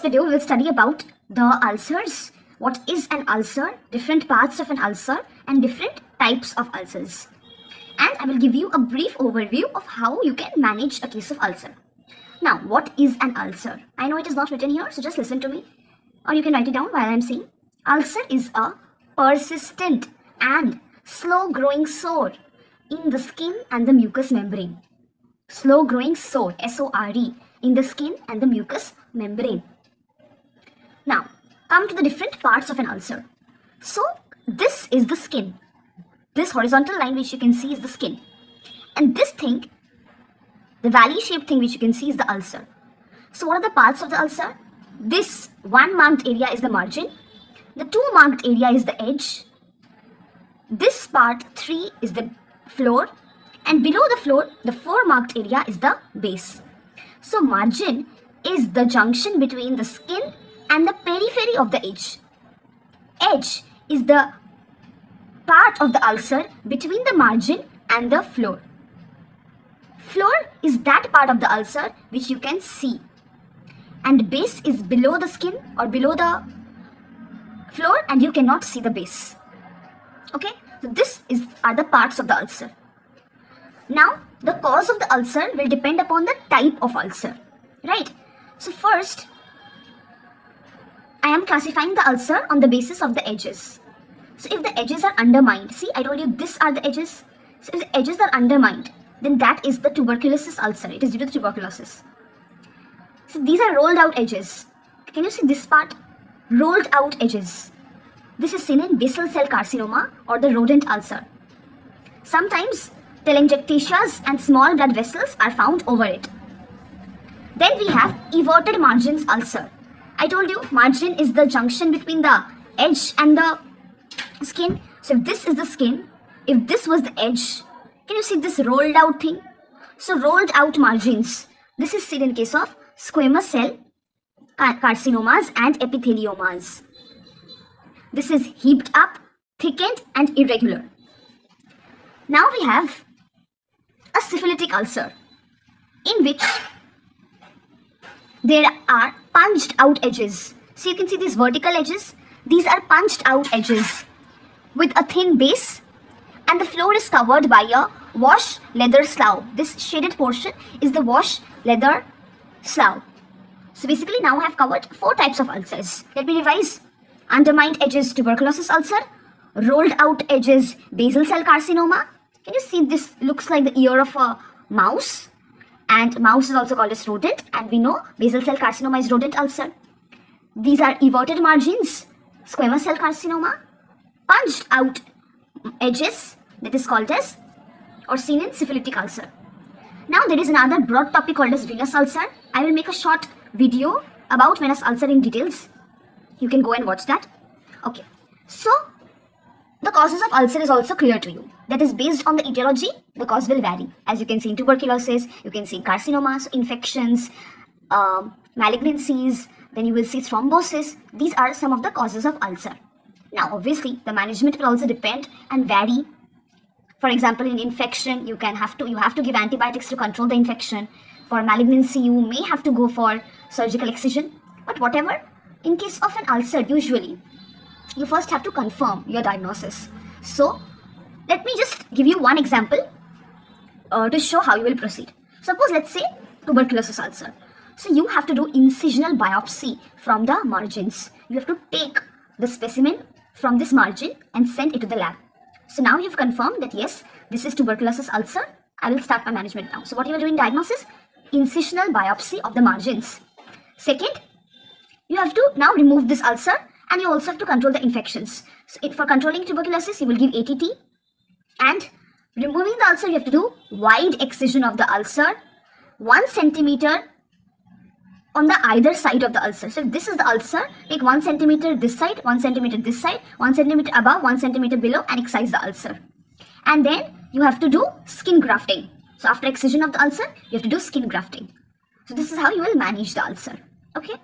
video, we will study about the ulcers. What is an ulcer, different parts of an ulcer, and different types of ulcers. And I will give you a brief overview of how you can manage a case of ulcer. Now, what is an ulcer? I know it is not written here, so just listen to me. Or you can write it down while I am saying. Ulcer is a persistent and slow-growing sore in the skin and the mucous membrane. Slow-growing sore, S-O-R-E, in the skin and the mucous membrane. Now, come to the different parts of an ulcer. So, this is the skin. This horizontal line which you can see is the skin. And this thing, the valley-shaped thing which you can see is the ulcer. So, what are the parts of the ulcer? This one marked area is the margin. The two marked area is the edge. This part 3 is the floor. And below the floor, the 4 marked area is the base. So, margin is the junction between the skin and the periphery of the edge. Edge is the part of the ulcer between the margin and the floor. Floor is that part of the ulcer which you can see. And base is below the skin or below the floor and you cannot see the base. Okay, so are the parts of the ulcer. Now, the cause of the ulcer will depend upon the type of ulcer, right? So first, I am classifying the ulcer on the basis of the edges. So if the edges are undermined, see, I told you these are the edges. So if the edges are undermined, then that is the tuberculosis ulcer. It is due to the tuberculosis. So these are rolled out edges. Can you see this part? Rolled out edges. This is seen in basal cell carcinoma or the rodent ulcer. Sometimes telangiectasias and small blood vessels are found over it. Then we have everted margins ulcer. I told you margin is the junction between the edge and the skin. So if this is the skin, if this was the edge, can you see this rolled out thing? So rolled out margins. This is seen in case of squamous cell carcinomas and epitheliomas. This is heaped up, thickened and irregular. Now we have a syphilitic ulcer in which there are punched out edges. So you can see these vertical edges. These are punched out edges with a thin base and the floor is covered by a wash leather slough. This shaded portion is the wash leather slough. So basically now I have covered 4 types of ulcers. Let me revise. Undermined edges, tuberculosis ulcer. Rolled out edges, basal cell carcinoma. Can you see this looks like the ear of a mouse? And mouse is also called as rodent. And we know basal cell carcinoma is rodent ulcer. These are everted margins, squamous cell carcinoma. Punched out edges, that is called as or seen in syphilitic ulcer. Now there is another broad topic called as venous ulcer. I will make a short video about venous ulcer in details. You can go and watch that. Okay, so the causes of ulcer is also clear to you. That is based on the etiology, the cause will vary. As you can see in tuberculosis, you can see carcinomas, infections, malignancies, then you will see thrombosis. These are some of the causes of ulcer. Now obviously the management will also depend and vary. For example, in infection, you have to give antibiotics to control the infection. For malignancy, you may have to go for surgical excision. But whatever, in case of an ulcer, usually, you first have to confirm your diagnosis. So, let me just give you one example to show how you will proceed. Suppose, let's say, tuberculosis ulcer. So, you have to do incisional biopsy from the margins. You have to take the specimen from this margin and send it to the lab. So, now you have confirmed that yes, this is tuberculosis ulcer. I will start my management now. So, what you will do in diagnosis? Incisional biopsy of the margins. Second, you have to now remove this ulcer and you also have to control the infections. So for controlling tuberculosis, you will give ATT, and removing the ulcer, you have to do wide excision of the ulcer, 1 centimeter on the either side of the ulcer. So if this is the ulcer, take 1 centimeter this side, 1 centimeter this side, 1 centimeter above, 1 centimeter below, and excise the ulcer. And then you have to do skin grafting. So after excision of the ulcer, you have to do skin grafting. So this is how you will manage the ulcer. Okay.